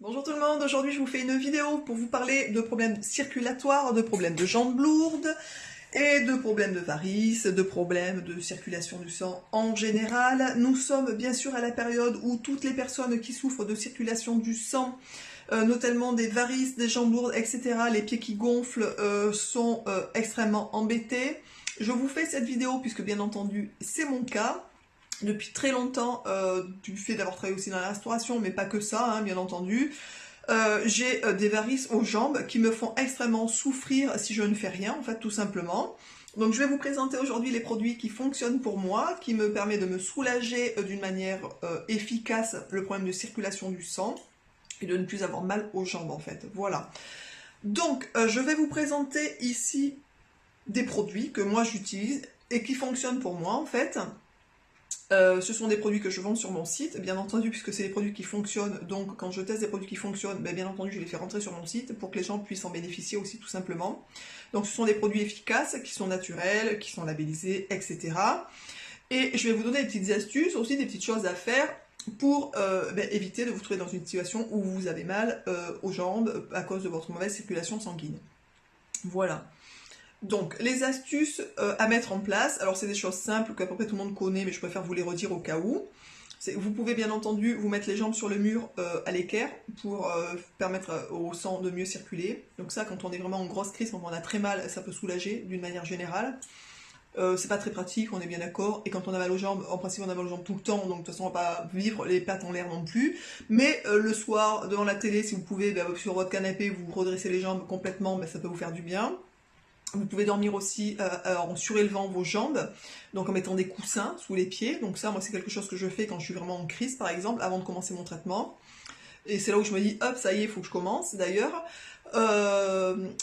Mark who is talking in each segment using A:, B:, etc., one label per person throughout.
A: Bonjour tout le monde, aujourd'hui je vous fais une vidéo pour vous parler de problèmes circulatoires, de problèmes de jambes lourdes et de problèmes de varices, de problèmes de circulation du sang en général. Nous sommes bien sûr à la période où toutes les personnes qui souffrent de circulation du sang, notamment des varices, des jambes lourdes, etc., les pieds qui gonflent, sont extrêmement embêtés. Je vous fais cette vidéo puisque bien entendu c'est mon cas. Depuis très longtemps, du fait d'avoir travaillé aussi dans la restauration, mais pas que ça, hein, bien entendu, j'ai des varices aux jambes qui me font extrêmement souffrir si je ne fais rien, en fait, tout simplement. Donc je vais vous présenter aujourd'hui les produits qui fonctionnent pour moi, qui me permettent de me soulager d'une manière efficace le problème de circulation du sang et de ne plus avoir mal aux jambes, en fait. Voilà. Donc je vais vous présenter ici des produits que moi j'utilise et qui fonctionnent pour moi, en fait. Ce sont des produits que je vends sur mon site, bien entendu, puisque c'est des produits qui fonctionnent. Donc quand je teste des produits qui fonctionnent, bien entendu je les fais rentrer sur mon site pour que les gens puissent en bénéficier aussi tout simplement. Donc ce sont des produits efficaces, qui sont naturels, qui sont labellisés, etc. Et je vais vous donner des petites astuces, aussi des petites choses à faire pour éviter de vous trouver dans une situation où vous avez mal aux jambes à cause de votre mauvaise circulation sanguine. Voilà. Donc, les astuces à mettre en place, alors c'est des choses simples qu'à peu près tout le monde connaît, mais je préfère vous les redire au cas où. Vous pouvez bien entendu vous mettre les jambes sur le mur à l'équerre pour permettre au sang de mieux circuler. Donc ça, quand on est vraiment en grosse crise, quand on a très mal, ça peut soulager d'une manière générale. C'est pas très pratique, on est bien d'accord, et quand on a mal aux jambes, en principe on a mal aux jambes tout le temps, donc de toute façon on va pas vivre les pattes en l'air non plus, mais le soir, devant la télé, si vous pouvez, sur votre canapé, vous redressez les jambes complètement, ça peut vous faire du bien. Vous pouvez dormir aussi en surélevant vos jambes, donc en mettant des coussins sous les pieds. Donc ça, moi, c'est quelque chose que je fais quand je suis vraiment en crise, par exemple, avant de commencer mon traitement. Et c'est là où je me dis, hop, ça y est, il faut que je commence, d'ailleurs.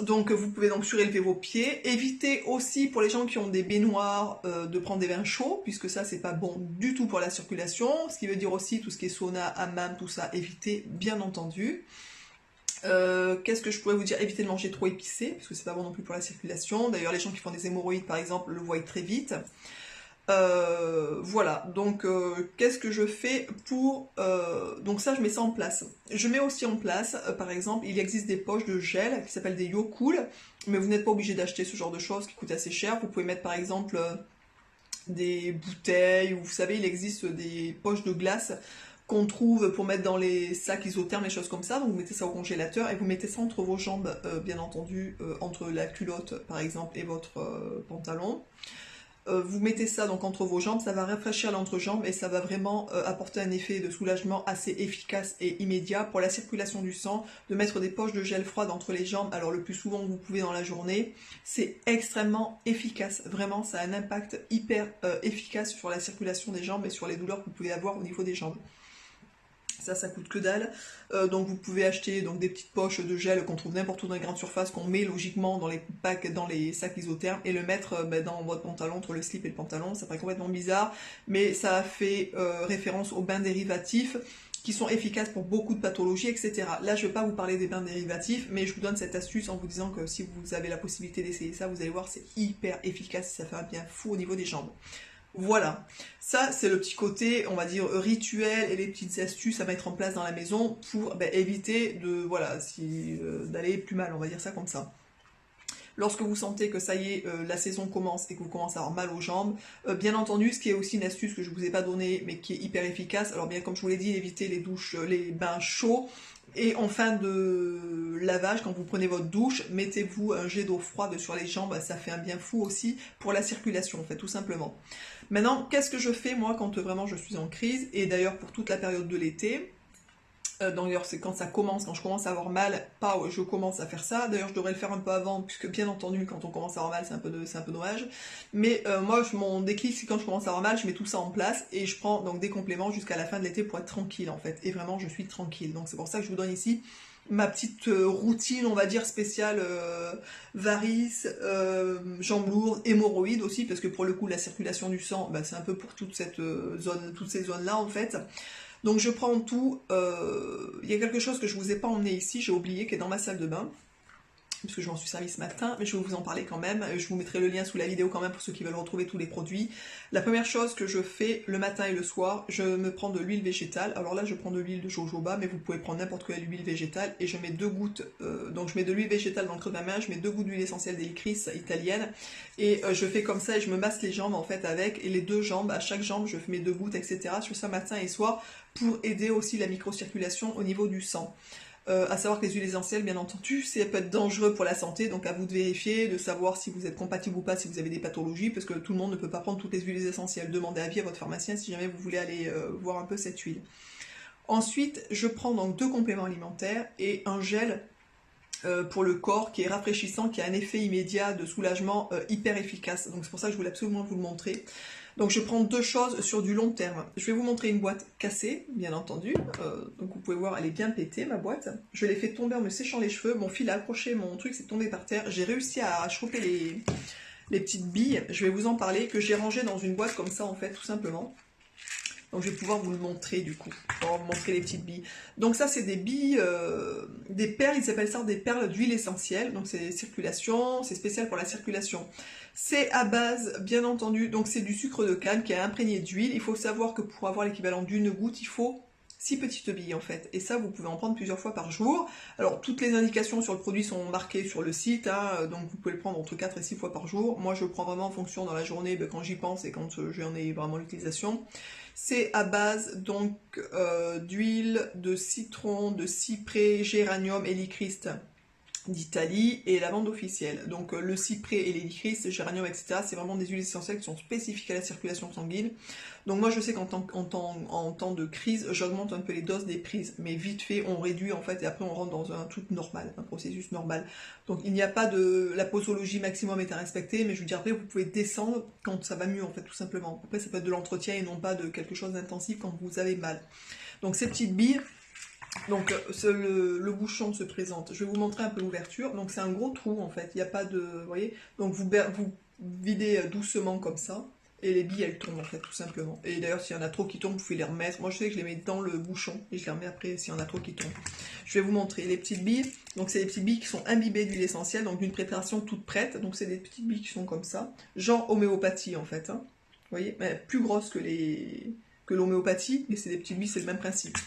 A: Donc vous pouvez donc surélever vos pieds. Évitez aussi, pour les gens qui ont des baignoires, de prendre des bains chauds, puisque ça, c'est pas bon du tout pour la circulation. Ce qui veut dire aussi, tout ce qui est sauna, hammam, tout ça, évitez, bien entendu. Qu'est-ce que je pourrais vous dire? Évitez de manger trop épicé, parce que c'est pas bon non plus pour la circulation. D'ailleurs, les gens qui font des hémorroïdes, par exemple, le voient très vite. Voilà, donc qu'est-ce que je fais pour... donc ça, je mets ça en place. Je mets aussi en place, par exemple, il existe des poches de gel qui s'appellent des Yo-Cool, mais vous n'êtes pas obligé d'acheter ce genre de choses qui coûtent assez cher. Vous pouvez mettre, par exemple, des bouteilles, ou vous savez, il existe des poches de glace qu'on trouve pour mettre dans les sacs isothermes, les choses comme ça. Donc vous mettez ça au congélateur et vous mettez ça entre vos jambes, bien entendu, entre la culotte par exemple et votre pantalon. Vous mettez ça donc entre vos jambes, ça va rafraîchir l'entrejambe et ça va vraiment apporter un effet de soulagement assez efficace et immédiat pour la circulation du sang. De mettre des poches de gel froide entre les jambes, alors le plus souvent que vous pouvez dans la journée, c'est extrêmement efficace. Vraiment, ça a un impact hyper efficace sur la circulation des jambes et sur les douleurs que vous pouvez avoir au niveau des jambes. Ça coûte que dalle. Donc vous pouvez acheter donc, des petites poches de gel qu'on trouve n'importe où dans les grandes surfaces, qu'on met logiquement dans les packs, dans les sacs isothermes, et le mettre dans votre pantalon, entre le slip et le pantalon. Ça paraît complètement bizarre, mais ça fait référence aux bains dérivatifs, qui sont efficaces pour beaucoup de pathologies, etc. Là, je ne vais pas vous parler des bains dérivatifs, mais je vous donne cette astuce en vous disant que si vous avez la possibilité d'essayer ça, vous allez voir, c'est hyper efficace, ça fait un bien fou au niveau des jambes. Voilà, ça c'est le petit côté, on va dire, rituel et les petites astuces à mettre en place dans la maison pour éviter de, voilà, d'aller plus mal, on va dire ça comme ça. Lorsque vous sentez que ça y est, la saison commence et que vous commencez à avoir mal aux jambes, bien entendu, ce qui est aussi une astuce que je ne vous ai pas donnée, mais qui est hyper efficace, alors bien comme je vous l'ai dit, évitez les douches, les bains chauds, et en fin de lavage, quand vous prenez votre douche, mettez-vous un jet d'eau froide sur les jambes, ça fait un bien fou aussi pour la circulation, en fait, tout simplement. Maintenant, qu'est-ce que je fais, moi, quand vraiment je suis en crise, et d'ailleurs pour toute la période de l'été, d'ailleurs c'est quand ça commence, quand je commence à avoir mal, je commence à faire ça. D'ailleurs je devrais le faire un peu avant, puisque bien entendu quand on commence à avoir mal c'est un peu dommage. Mais moi mon déclic c'est quand je commence à avoir mal, je mets tout ça en place et je prends donc des compléments jusqu'à la fin de l'été pour être tranquille en fait. Et vraiment je suis tranquille. Donc c'est pour ça que je vous donne ici ma petite routine, on va dire, spéciale varices, jambes lourdes, hémorroïdes aussi, parce que pour le coup la circulation du sang, c'est un peu pour toute cette toutes ces zones-là en fait. Donc je prends tout, il y a quelque chose que je ne vous ai pas emmené ici, j'ai oublié, qui est dans ma salle de bain. puisque je m'en suis servi ce matin, mais je vais vous en parler quand même. Je vous mettrai le lien sous la vidéo quand même pour ceux qui veulent retrouver tous les produits. La première chose que je fais le matin et le soir, je me prends de l'huile végétale. Alors là, je prends de l'huile de jojoba, mais vous pouvez prendre n'importe quelle huile végétale. Et je mets 2 gouttes, donc je mets de l'huile végétale dans le creux de ma main, je mets 2 gouttes d'huile essentielle d'hélicris italienne. Et je fais comme ça et je me masse les jambes en fait avec. Et les 2 jambes, à chaque jambe, je mets 2 gouttes, etc. Je fais ça matin et soir pour aider aussi la microcirculation au niveau du sang. À savoir que les huiles essentielles, bien entendu, ça peut être dangereux pour la santé, donc à vous de vérifier, de savoir si vous êtes compatible ou pas, si vous avez des pathologies, parce que tout le monde ne peut pas prendre toutes les huiles essentielles. Demandez avis à votre pharmacien si jamais vous voulez aller voir un peu cette huile. Ensuite, je prends donc 2 compléments alimentaires et un gel pour le corps qui est rafraîchissant, qui a un effet immédiat de soulagement hyper efficace. Donc c'est pour ça que je voulais absolument vous le montrer. Donc je prends 2 choses sur du long terme. Je vais vous montrer une boîte cassée, bien entendu. Donc vous pouvez voir, elle est bien pétée, ma boîte. Je l'ai fait tomber en me séchant les cheveux. Mon fil a accroché, mon truc s'est tombé par terre. J'ai réussi à choper les petites billes. Je vais vous en parler, que j'ai rangées dans une boîte comme ça, en fait, tout simplement. Donc je vais pouvoir vous le montrer du coup, pour vous montrer les petites billes. Donc ça c'est des billes, des perles, ils appellent ça des perles d'huile essentielle. Donc c'est circulation, c'est spécial pour la circulation. C'est à base, bien entendu, donc c'est du sucre de canne qui est imprégné d'huile. Il faut savoir que pour avoir l'équivalent d'une goutte, il faut 6 petites billes en fait. Et ça vous pouvez en prendre plusieurs fois par jour. Alors toutes les indications sur le produit sont marquées sur le site, hein, donc vous pouvez le prendre entre 4 et 6 fois par jour. Moi je le prends vraiment en fonction dans la journée, quand j'y pense et quand j'en ai vraiment l'utilisation. C'est à base donc d'huile de citron, de cyprès, géranium, hélicris d'Italie et lavande officielle. Donc le cyprès et l'hélicris, le géranium, etc. c'est vraiment des huiles essentielles qui sont spécifiques à la circulation sanguine. Donc moi je sais qu'en temps de crise, j'augmente un peu les doses des prises, mais vite fait on réduit en fait et après on rentre dans un truc normal, un processus normal. Donc il n'y a pas de... la posologie maximum est à respecter, mais je veux dire après vous pouvez descendre quand ça va mieux en fait tout simplement. Après ça peut être de l'entretien et non pas de quelque chose d'intensif quand vous avez mal. Donc ces petites billes, donc le bouchon se présente, je vais vous montrer un peu l'ouverture, donc c'est un gros trou en fait, il n'y a pas de, vous voyez, donc vous videz doucement comme ça, et les billes elles tombent en fait tout simplement, et d'ailleurs s'il y en a trop qui tombent, vous pouvez les remettre, moi je sais que je les mets dans le bouchon, et je les remets après s'il y en a trop qui tombent. Je vais vous montrer les petites billes, donc c'est des petites billes qui sont imbibées d'huile essentielle, donc d'une préparation toute prête, donc c'est des petites billes qui sont comme ça, genre homéopathie en fait, hein. Vous voyez, mais plus grosses que l'homéopathie, mais c'est des petites billes, c'est le même principe.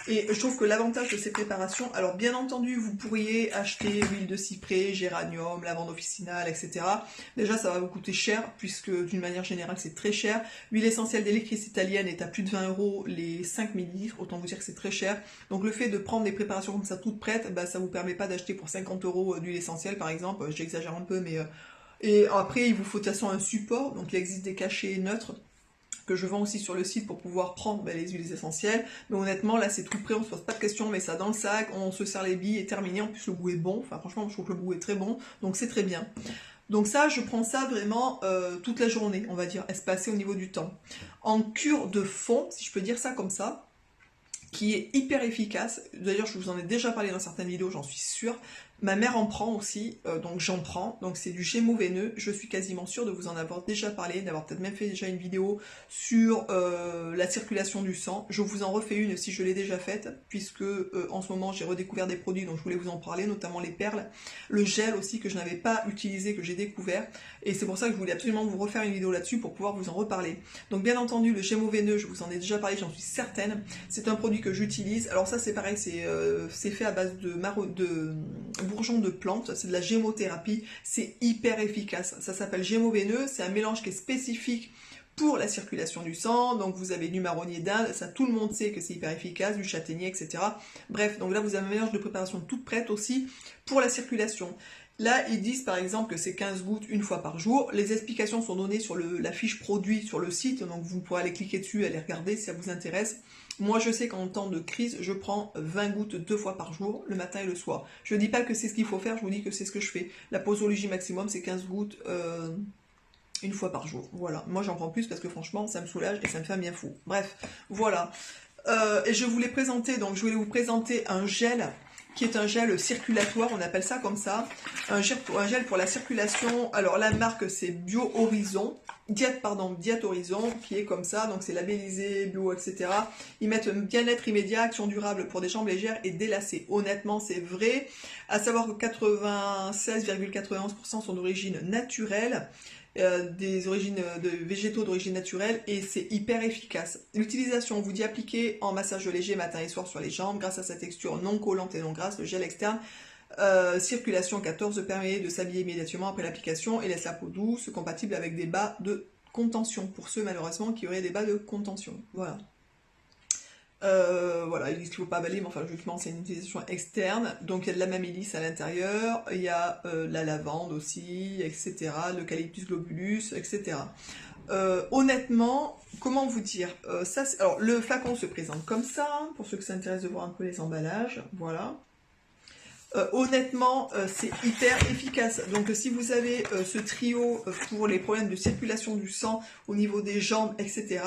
A: Et je trouve que l'avantage de ces préparations, alors bien entendu, vous pourriez acheter huile de cyprès, géranium, lavande officinale, etc. Déjà, ça va vous coûter cher, puisque d'une manière générale, c'est très cher. L'huile essentielle d'hélicris italienne est à plus de 20 € les 5 ml, autant vous dire que c'est très cher. Donc le fait de prendre des préparations comme ça toutes prêtes, bah, ça vous permet pas d'acheter pour 50 € d'huile essentielle, par exemple. J'exagère un peu, mais... Et après, il vous faut de toute façon un support, donc il existe des cachets neutres, que je vends aussi sur le site pour pouvoir prendre les huiles essentielles. Mais honnêtement, là, c'est tout prêt, on se pose pas de questions, on met ça dans le sac, on se sert les billes et terminé. En plus, le goût est bon. Enfin, franchement, je trouve que le goût est très bon, donc c'est très bien. Donc ça, je prends ça vraiment toute la journée, on va dire, espacé au niveau du temps. En cure de fond, si je peux dire ça comme ça, qui est hyper efficace. D'ailleurs, je vous en ai déjà parlé dans certaines vidéos, j'en suis sûre. Ma mère en prend aussi, donc j'en prends. Donc c'est du gémeaux veineux. Je suis quasiment sûre de vous en avoir déjà parlé, d'avoir peut-être même fait déjà une vidéo sur la circulation du sang. Je vous en refais une si je l'ai déjà faite, puisque en ce moment j'ai redécouvert des produits, donc je voulais vous en parler, notamment les perles. Le gel aussi que je n'avais pas utilisé, que j'ai découvert. Et c'est pour ça que je voulais absolument vous refaire une vidéo là-dessus pour pouvoir vous en reparler. Donc bien entendu, le gémeaux veineux, je vous en ai déjà parlé, j'en suis certaine. C'est un produit que j'utilise. Alors ça c'est pareil, c'est fait à base de bourgeons de plantes, c'est de la gémothérapie, c'est hyper efficace. Ça s'appelle gémeaux veineux, c'est un mélange qui est spécifique pour la circulation du sang. Donc vous avez du marronnier d'Inde, ça tout le monde sait que c'est hyper efficace, du châtaignier, etc. Bref, donc là vous avez un mélange de préparation toute prête aussi pour la circulation. Là, ils disent par exemple que c'est 15 gouttes une fois par jour. Les explications sont données sur la fiche produit sur le site, donc vous pourrez aller cliquer dessus, aller regarder si ça vous intéresse. Moi, je sais qu'en temps de crise, je prends 20 gouttes 2 fois par jour, le matin et le soir. Je ne dis pas que c'est ce qu'il faut faire, je vous dis que c'est ce que je fais. La posologie maximum, c'est 15 gouttes une fois par jour. Voilà. Moi, j'en prends plus parce que franchement, ça me soulage et ça me fait un bien fou. Bref, voilà. Et je voulais présenter, donc je voulais vous présenter un gel qui est un gel circulatoire, on appelle ça comme ça, un gel pour la circulation. Alors la marque c'est Bio Horizon, Diète Horizon, qui est comme ça, donc c'est labellisé, bio, etc. Ils mettent bien-être immédiat, action durable pour des jambes légères et délacées. Honnêtement, c'est vrai. À savoir que 96,91% sont d'origine naturelle, des origines de végétaux d'origine naturelle, et c'est hyper efficace. L'utilisation, on vous dit appliquer en massage léger matin et soir sur les jambes, grâce à sa texture non collante et non grasse, le gel externe. Circulation 14 permet de s'habiller immédiatement après l'application et laisse la peau douce, compatible avec des bas de contention, pour ceux malheureusement qui auraient des bas de contention. Voilà. Voilà, il dit qu'il ne faut pas avaler, mais enfin logiquement c'est une utilisation externe. Donc il y a de la mamélisse à l'intérieur, il y a la lavande aussi, etc. L'eucalyptus globulus, etc. Honnêtement, comment vous dire, alors le flacon se présente comme ça, pour ceux qui s'intéressent de voir un peu les emballages, voilà. Honnêtement, c'est hyper efficace. Donc si vous avez ce trio pour les problèmes de circulation du sang au niveau des jambes, etc.,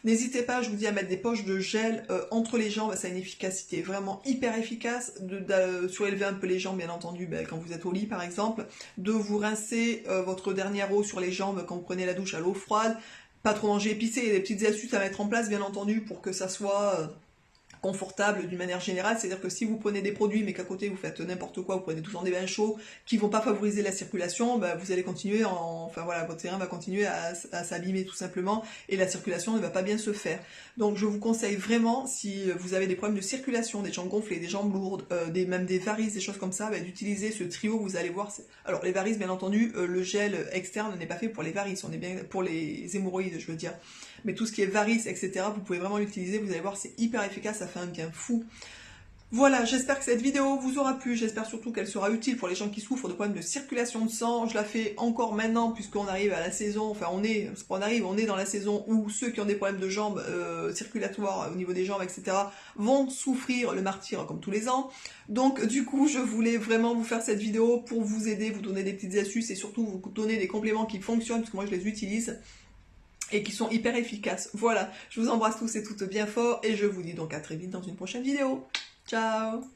A: n'hésitez pas, je vous dis, à mettre des poches de gel entre les jambes. Ça a une efficacité vraiment hyper efficace. De surélever un peu les jambes, bien entendu, quand vous êtes au lit par exemple. De vous rincer votre dernière eau sur les jambes quand vous prenez la douche à l'eau froide. Pas trop manger épicé, il y a des petites astuces à mettre en place, bien entendu, pour que ça soit confortable d'une manière générale. C'est-à-dire que si vous prenez des produits mais qu'à côté vous faites n'importe quoi, vous prenez tout le temps des bains chauds qui vont pas favoriser la circulation, vous allez continuer, enfin voilà, votre terrain va continuer à s'abîmer tout simplement et la circulation ne va pas bien se faire. Donc je vous conseille vraiment, si vous avez des problèmes de circulation, des jambes gonflées, des jambes lourdes, même des varices, des choses comme ça, d'utiliser ce trio. Vous allez voir, alors les varices, bien entendu, le gel externe n'est pas fait pour les varices, on est bien pour les hémorroïdes, je veux dire. Mais tout ce qui est varices, etc., vous pouvez vraiment l'utiliser, vous allez voir, c'est hyper efficace, ça fait un bien fou. Voilà, j'espère que cette vidéo vous aura plu, j'espère surtout qu'elle sera utile pour les gens qui souffrent de problèmes de circulation de sang. Je la fais encore maintenant puisqu'on arrive à la saison, enfin on est dans la saison où ceux qui ont des problèmes de jambes circulatoires au niveau des jambes, etc., vont souffrir le martyre comme tous les ans. Donc du coup, je voulais vraiment vous faire cette vidéo pour vous aider, vous donner des petites astuces et surtout vous donner des compléments qui fonctionnent, parce que moi je les utilise et qui sont hyper efficaces. Voilà, je vous embrasse tous et toutes bien fort et je vous dis donc à très vite dans une prochaine vidéo. Ciao!